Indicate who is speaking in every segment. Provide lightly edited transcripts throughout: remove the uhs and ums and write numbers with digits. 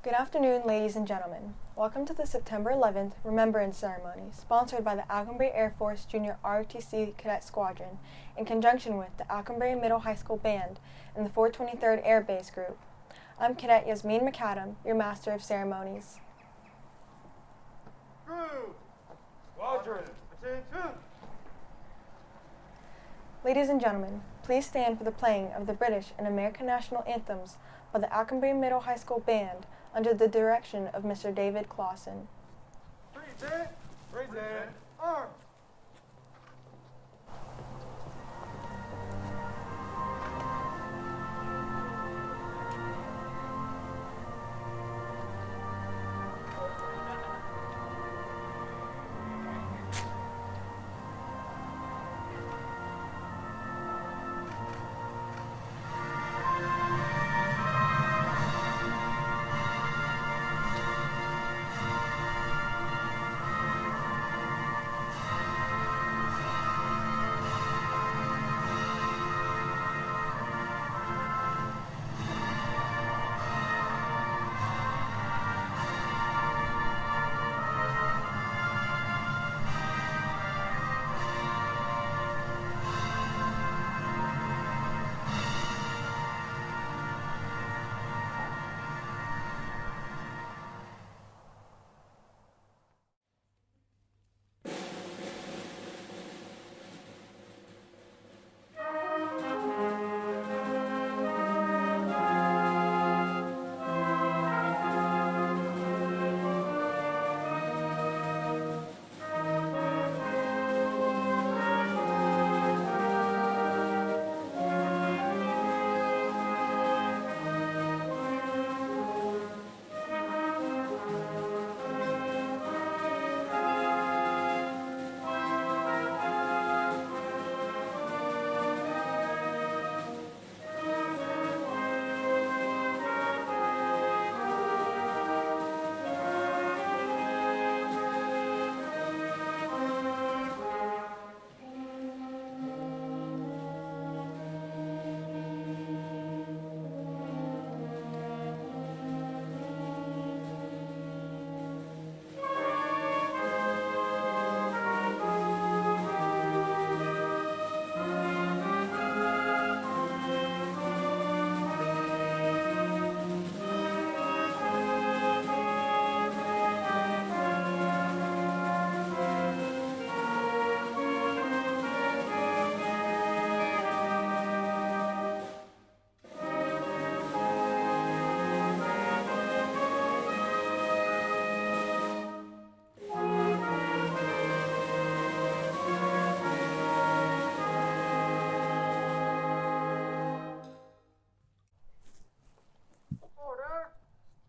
Speaker 1: Good afternoon, ladies and gentlemen. Welcome to the September 11th Remembrance Ceremony, sponsored by the Alconbury Air Force Junior ROTC Cadet Squadron, in conjunction with the Alconbury Middle High School Band and the 423rd Air Base Group. I'm Cadet Yasmin McAdam, your Master of Ceremonies.
Speaker 2: Squadron, attention!
Speaker 1: Ladies and gentlemen, please stand for the playing of the British and American national anthems by the Alconbury Middle High School Band under the direction of Mr. David Clausen.
Speaker 2: Present, arm.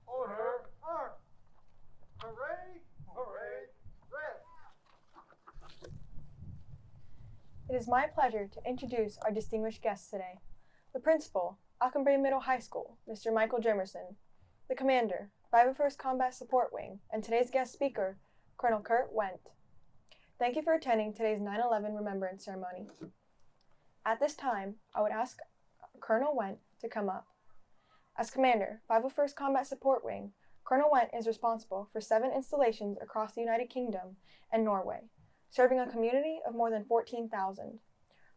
Speaker 2: Order, arm. Hooray, rest.
Speaker 1: It is my pleasure to introduce our distinguished guests today. The Principal, Alconbury Middle High School, Mr. Michael Jimerson. The Commander, 501st Combat Support Wing, and today's guest speaker, Colonel Kurt Wendt. Thank you for attending today's 9/11 Remembrance Ceremony. At this time, I would ask Colonel Wendt to come up. As Commander, 501st Combat Support Wing, Colonel Wendt is responsible for 7 installations across the United Kingdom and Norway, serving a community of more than 14,000.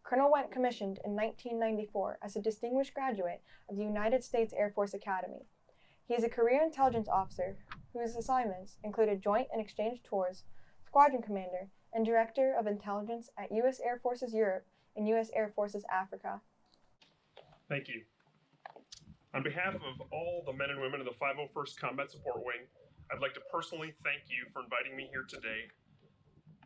Speaker 1: Colonel Wendt commissioned in 1994 as a distinguished graduate of the United States Air Force Academy. He is a career intelligence officer whose assignments included joint and exchange tours, squadron commander, and director of intelligence at U.S. Air Forces Europe and U.S. Air Forces Africa.
Speaker 3: Thank you. On behalf of all the men and women of the 501st Combat Support Wing, I'd like to personally thank you for inviting me here today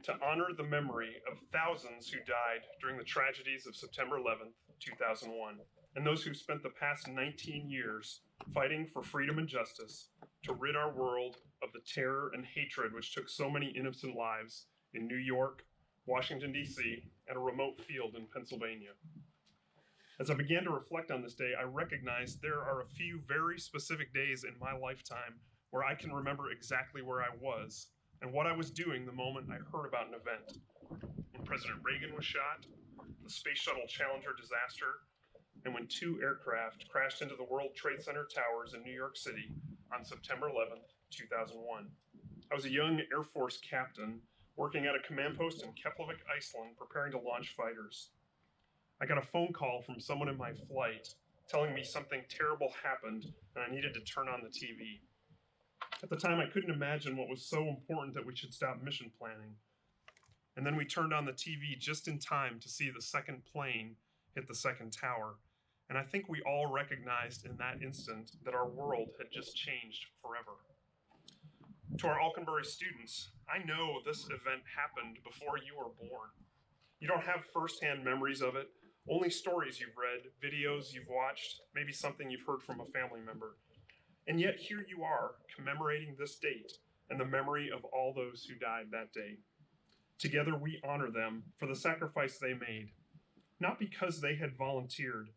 Speaker 3: to honor the memory of thousands who died during the tragedies of September 11th, 2001, and those who spent the past 19 years fighting for freedom and justice to rid our world of the terror and hatred which took so many innocent lives in New York, Washington, D.C., and a remote field in Pennsylvania. As I began to reflect on this day, I recognized there are a few very specific days in my lifetime where I can remember exactly where I was and what I was doing the moment I heard about an event. When President Reagan was shot, the Space Shuttle Challenger disaster, and when 2 aircraft crashed into the World Trade Center towers in New York City on September 11th, 2001. I was a young Air Force captain working at a command post in Keflavik, Iceland, preparing to launch fighters. I got a phone call from someone in my flight telling me something terrible happened and I needed to turn on the TV. At the time, I couldn't imagine what was so important that we should stop mission planning. And then we turned on the TV just in time to see the second plane hit the second tower. And I think we all recognized in that instant that our world had just changed forever. To our Alconbury students, I know this event happened before you were born. You don't have firsthand memories of it, only stories you've read, videos you've watched, maybe something you've heard from a family member. And yet here you are, commemorating this date and the memory of all those who died that day. Together we honor them for the sacrifice they made, not because they had volunteered,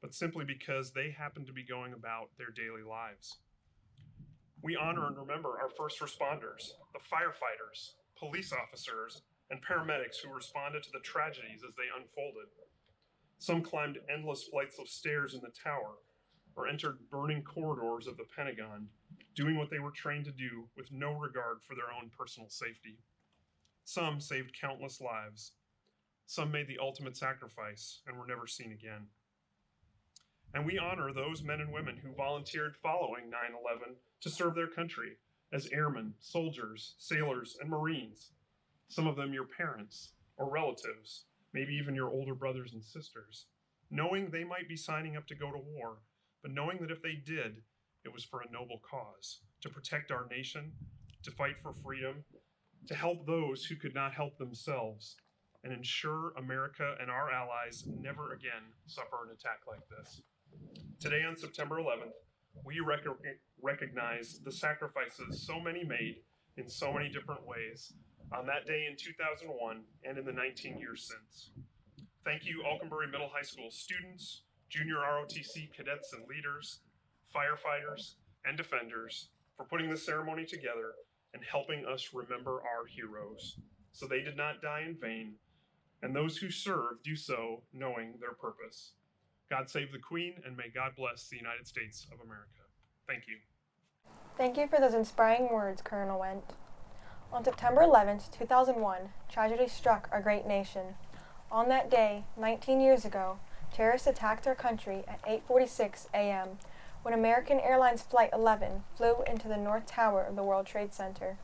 Speaker 3: but simply because they happened to be going about their daily lives. We honor and remember our first responders, the firefighters, police officers, and paramedics who responded to the tragedies as they unfolded. Some climbed endless flights of stairs in the tower or entered burning corridors of the Pentagon, doing what they were trained to do with no regard for their own personal safety. Some saved countless lives. Some made the ultimate sacrifice and were never seen again. And we honor those men and women who volunteered following 9/11 to serve their country as airmen, soldiers, sailors, and Marines. Some of them your parents or relatives, maybe even your older brothers and sisters, knowing they might be signing up to go to war, but knowing that if they did, it was for a noble cause, to protect our nation, to fight for freedom, to help those who could not help themselves, and ensure America and our allies never again suffer an attack like this. Today on September 11th, we recognize the sacrifices so many made in so many different ways on that day in 2001 and in the 19 years since. Thank you, Alconbury Middle High School students, junior ROTC cadets and leaders, firefighters, and defenders for putting this ceremony together and helping us remember our heroes, so they did not die in vain, and those who serve do so knowing their purpose. God save the Queen, and may God bless the United States of America. Thank you.
Speaker 1: Thank you for those inspiring words, Colonel Wendt. On September 11th, 2001, tragedy struck our great nation. On that day, 19 years ago, terrorists attacked our country at 8:46 a.m. when American Airlines Flight 11 flew into the North Tower of the World Trade Center.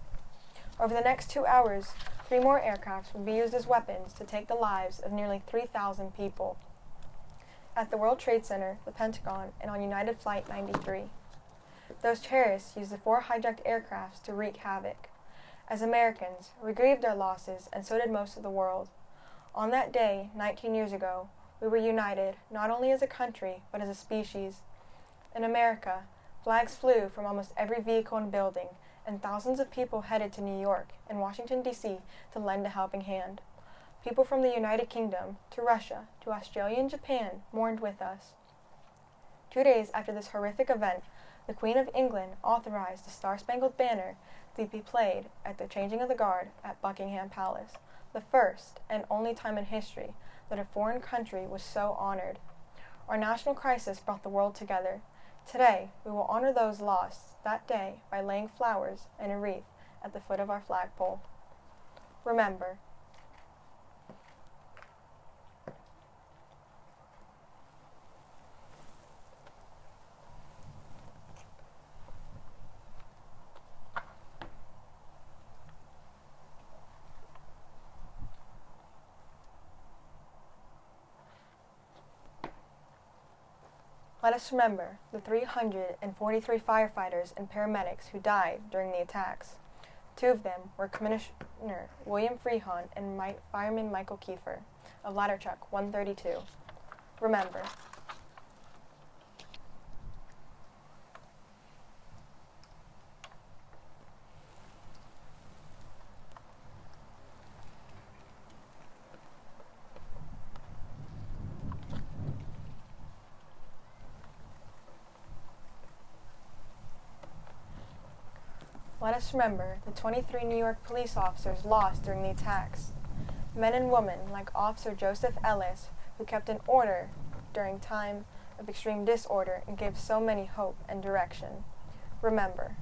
Speaker 1: Over the next 2 hours, 3 more aircraft would be used as weapons to take the lives of nearly 3,000 people. At the World Trade Center, the Pentagon, and on United Flight 93. Those terrorists used the 4 hijacked aircrafts to wreak havoc. As Americans, we grieved our losses, and so did most of the world. On that day, 19 years ago, we were united, not only as a country, but as a species. In America, flags flew from almost every vehicle and building, and thousands of people headed to New York and Washington, D.C. to lend a helping hand. People from the United Kingdom, to Russia, to Australia and Japan mourned with us. 2 days after this horrific event, the Queen of England authorized the Star-Spangled Banner to be played at the changing of the guard at Buckingham Palace, the first and only time in history that a foreign country was so honored. Our national crisis brought the world together. Today, we will honor those lost that day by laying flowers and a wreath at the foot of our flagpole. Remember, let us remember the 343 firefighters and paramedics who died during the attacks. 2 of them were Commissioner William Freehon and Fireman Michael Kiefer of Ladder Truck 132. Remember. Let us remember the 23 New York police officers lost during the attacks. Men and women like Officer Joseph Ellis, who kept in order during time of extreme disorder and gave so many hope and direction. Remember.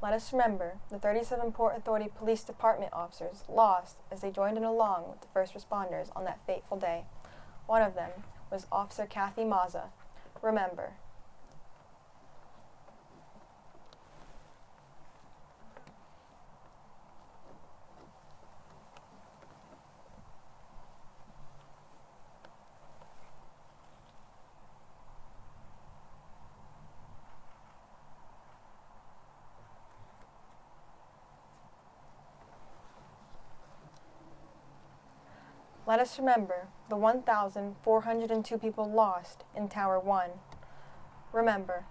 Speaker 1: Let us remember the 37 Port Authority Police Department officers lost as they joined in along with the first responders on that fateful day. One of them was Officer Kathy Mazza. Remember. Let us remember the 1,402 people lost in Tower 1. Remember.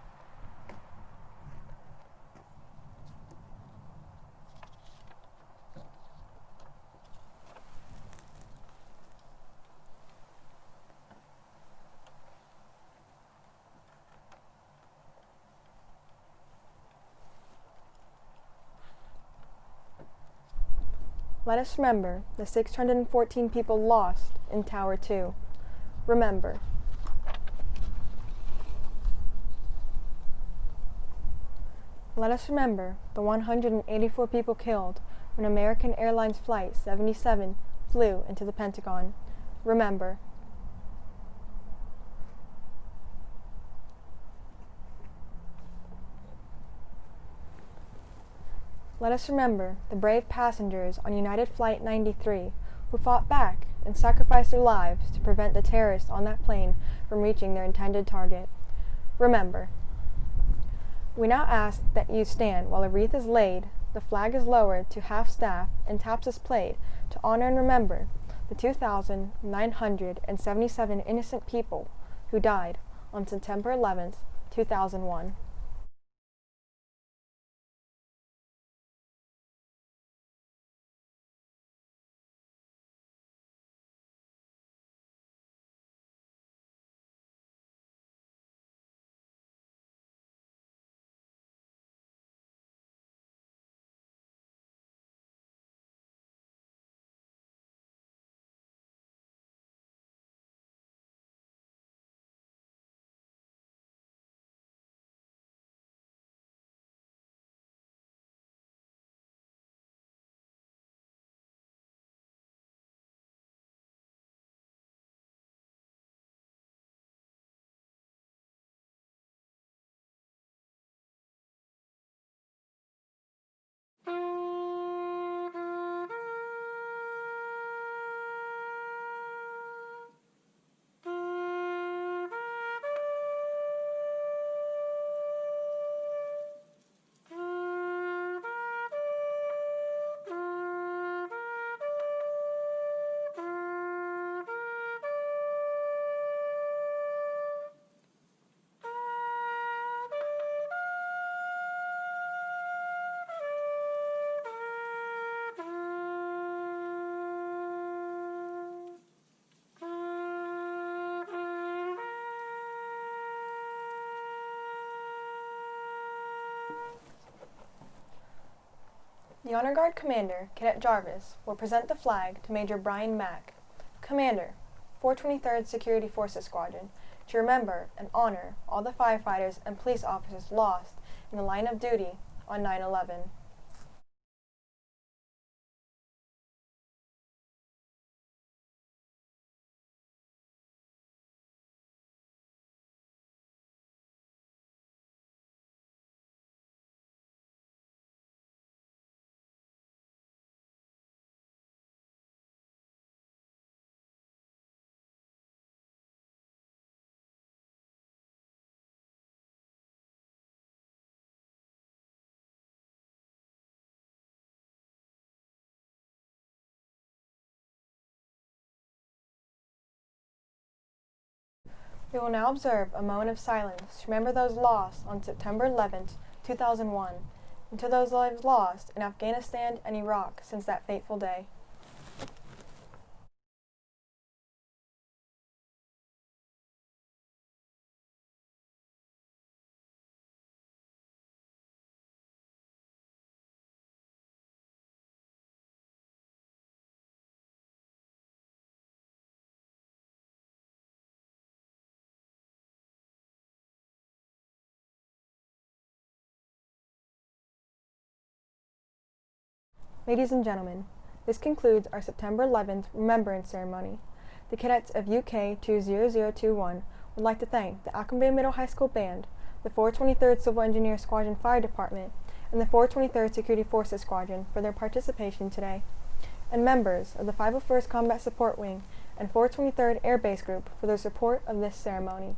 Speaker 1: Let us remember the 614 people lost in Tower 2. Remember. Let us remember the 184 people killed when American Airlines Flight 77 flew into the Pentagon. Remember. Let us remember the brave passengers on United Flight 93 who fought back and sacrificed their lives to prevent the terrorists on that plane from reaching their intended target. Remember. We now ask that you stand while a wreath is laid, the flag is lowered to half-staff, and taps is played to honor and remember the 2,977 innocent people who died on September 11th, 2001. The Honor Guard Commander, Cadet Jarvis, will present the flag to Major Brian Mack, Commander, 423rd Security Forces Squadron, to remember and honor all the firefighters and police officers lost in the line of duty on 9/11. We will now observe a moment of silence to remember those lost on September 11th, 2001, and to those lives lost in Afghanistan and Iraq since that fateful day. Ladies and gentlemen, this concludes our September 11th Remembrance Ceremony. The cadets of UK 20021 would like to thank the Alconbury Middle High School Band, the 423rd Civil Engineer Squadron Fire Department, and the 423rd Security Forces Squadron for their participation today, and members of the 501st Combat Support Wing and 423rd Air Base Group for their support of this ceremony.